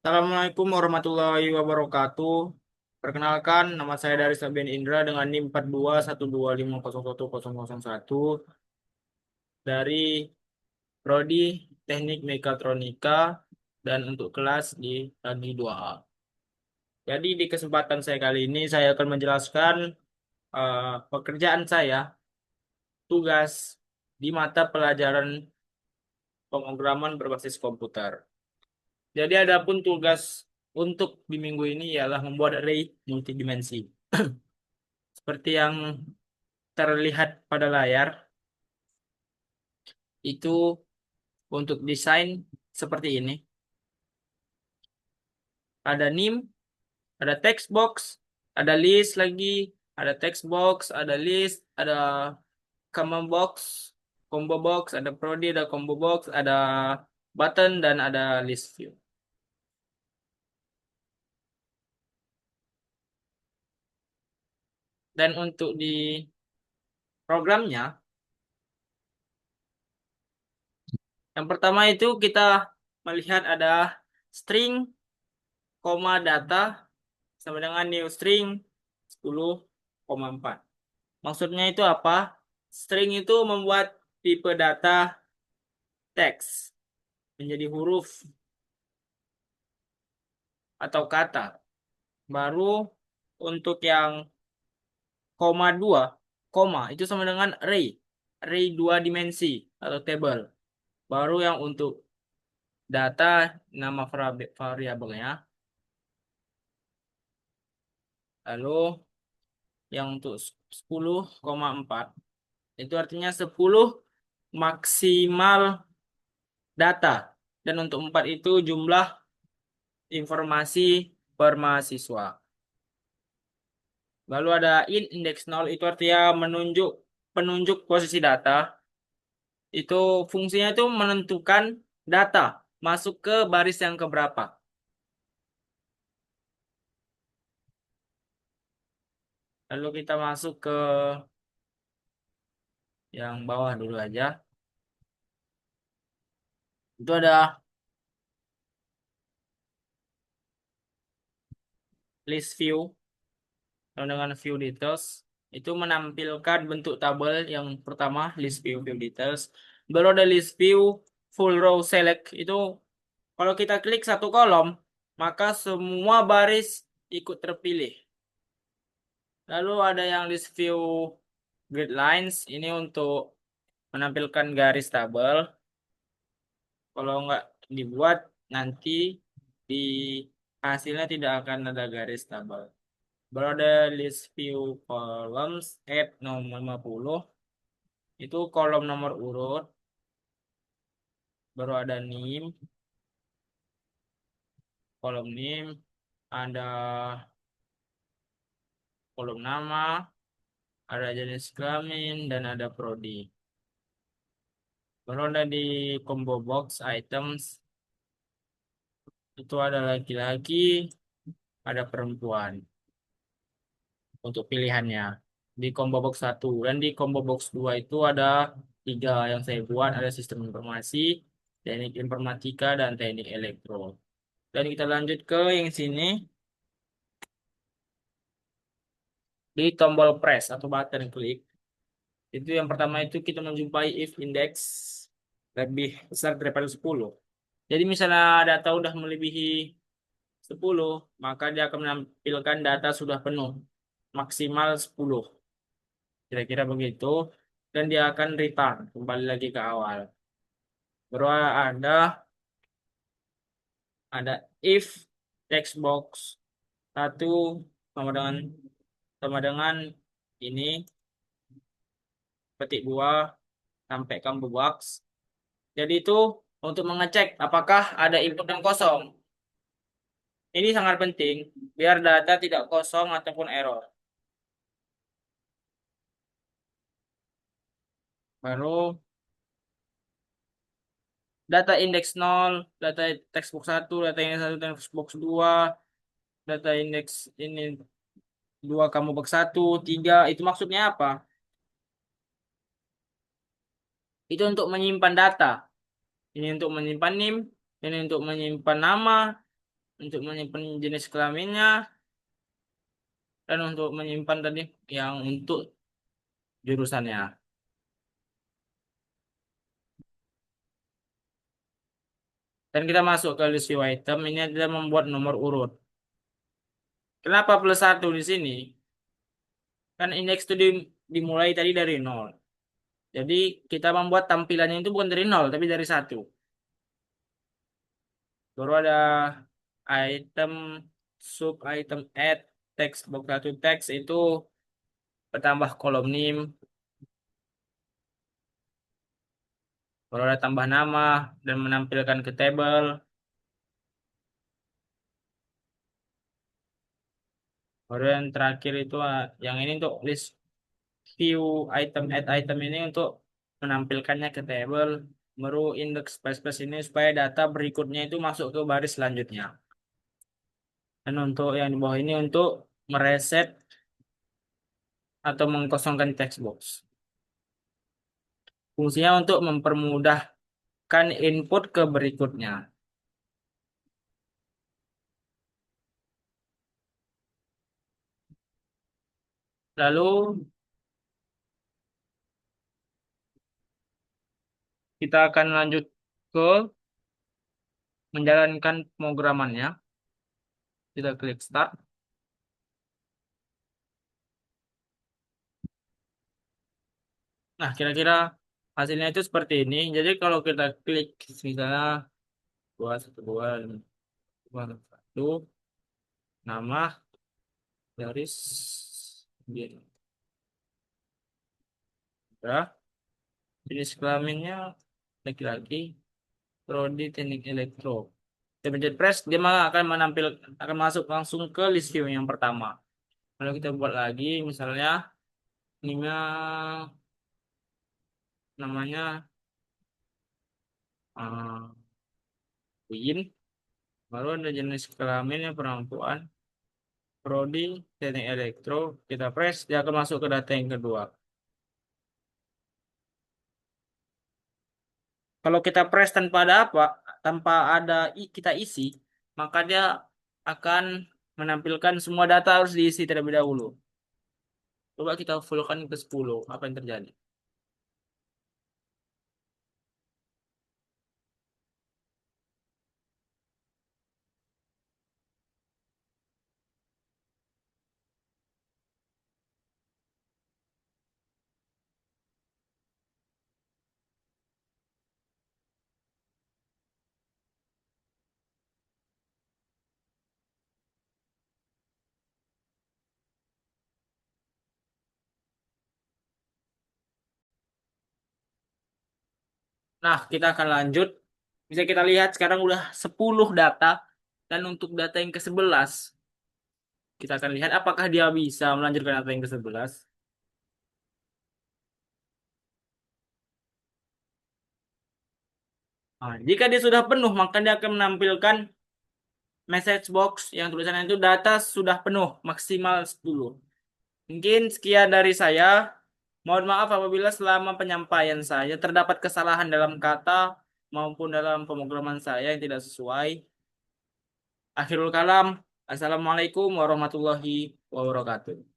Assalamualaikum warahmatullahi wabarakatuh. Perkenalkan, nama saya dari Sabian Indra dengan NIM 4212501001 dari Prodi Teknik Mekatronika dan untuk kelas di Ragi 2A. Jadi di kesempatan saya kali ini saya akan menjelaskan pekerjaan saya, tugas di mata pelajaran pemrograman berbasis komputer. Jadi adapun tugas untuk di minggu ini ialah membuat array multidimensi. Seperti yang terlihat pada layar, itu untuk desain seperti ini. Ada nim, ada text box, ada list lagi, ada text box, ada list, ada combo box, ada prodi, ada combo box, ada button, dan ada list view. Dan untuk di programnya, yang pertama itu kita melihat ada string, koma data, sama dengan new string 10,4. Maksudnya itu apa? String itu membuat tipe data teks menjadi huruf atau kata. Baru untuk yang koma 2, koma itu sama dengan array. Array 2 dimensi atau table. Baru yang untuk data nama variabelnya. Lalu yang untuk 10,4 itu artinya 10 maksimal data. Dan untuk 4 itu jumlah informasi per mahasiswa. Lalu ada index 0 itu artinya penunjuk posisi data. Itu fungsinya itu menentukan data masuk ke baris yang keberapa. Lalu kita masuk ke yang bawah dulu aja. Itu ada list view. Lalu dengan view details itu menampilkan bentuk tabel yang pertama list view details. Baru ada list view full row select itu kalau kita klik satu kolom maka semua baris ikut terpilih. Lalu ada yang list view grid lines ini untuk menampilkan garis tabel. Kalau nggak dibuat nanti di hasilnya tidak akan ada garis tabel. Baru ada list view columns add nomor 50 itu kolom nomor urut. Baru ada nim, kolom nim, ada kolom nama, ada jenis kelamin, dan ada prodi. Baru ada di combo box items itu ada laki-laki, ada perempuan untuk pilihannya di combo box 1 dan di combo box 2 itu ada 3 yang saya buat, ada sistem informasi, teknik informatika, dan teknik elektro. Dan kita lanjut ke yang sini di tombol press atau button klik. Itu yang pertama itu kita menjumpai if index lebih besar daripada 10. Jadi misalnya data udah melebihi 10, maka dia akan menampilkan data sudah penuh, maksimal 10. Kira-kira begitu. Dan dia akan return, kembali lagi ke awal. Baru ada if text box 1 sama dengan ini, petik 2 sampai combo box. Jadi itu untuk mengecek apakah ada input yang kosong. Ini sangat penting biar data tidak kosong ataupun error. Baru data indeks 0, data textbox 1, data indeks 1, textbox 2, data indeks ini 2 kamu box 1, 3, itu maksudnya apa? Itu untuk menyimpan data. Ini untuk menyimpan NIM, ini untuk menyimpan nama, untuk menyimpan jenis kelaminnya, dan untuk menyimpan tadi yang untuk jurusannya. Dan kita masuk ke list view item, ini adalah membuat nomor urut. Kenapa plus satu di sini? Kan indeks itu dimulai tadi dari nol. Jadi kita membuat tampilannya itu bukan dari nol, tapi dari satu. Baru ada item, sub item add, text box satu teks itu bertambah kolom name, baru ada tambah nama dan menampilkan ke table. Baru yang terakhir itu yang ini untuk list view item add item ini untuk menampilkannya ke table. Baru index space plus ini supaya data berikutnya itu masuk ke baris selanjutnya. Dan untuk yang di bawah ini untuk mereset atau mengkosongkan text box. Fungsinya untuk mempermudahkan input ke berikutnya. Lalu kita akan lanjut ke menjalankan pemrogramannya. Kita klik start. Nah, kira-kira hasilnya itu seperti ini. Jadi kalau kita klik misalnya dua satu dua dua satu nama garis biar ya, jenis kelaminnya laki-laki, prodi teknik elektro. Kita pencet press, dia malah akan akan masuk langsung ke list view yang pertama. Lalu kita buat lagi, misalnya ini namanya Win, baru ada jenis kelaminnya perempuan, prodi teknik elektro. Kita press, dia akan masuk ke data yang kedua. Kalau kita press tanpa ada apa, tanpa ada kita isi, maka dia akan menampilkan semua data harus diisi terlebih dahulu. Coba kita fullkan ke 10, apa yang terjadi? Nah, kita akan lanjut. Bisa kita lihat sekarang udah 10 data. Dan untuk data yang ke-11, kita akan lihat apakah dia bisa melanjutkan data yang ke-11. Nah, jika dia sudah penuh, maka dia akan menampilkan message box yang tulisannya itu data sudah penuh, maksimal 10. Mungkin sekian dari saya. Mohon maaf apabila selama penyampaian saya terdapat kesalahan dalam kata maupun dalam pemrograman saya yang tidak sesuai. Akhirul kalam. Assalamualaikum warahmatullahi wabarakatuh.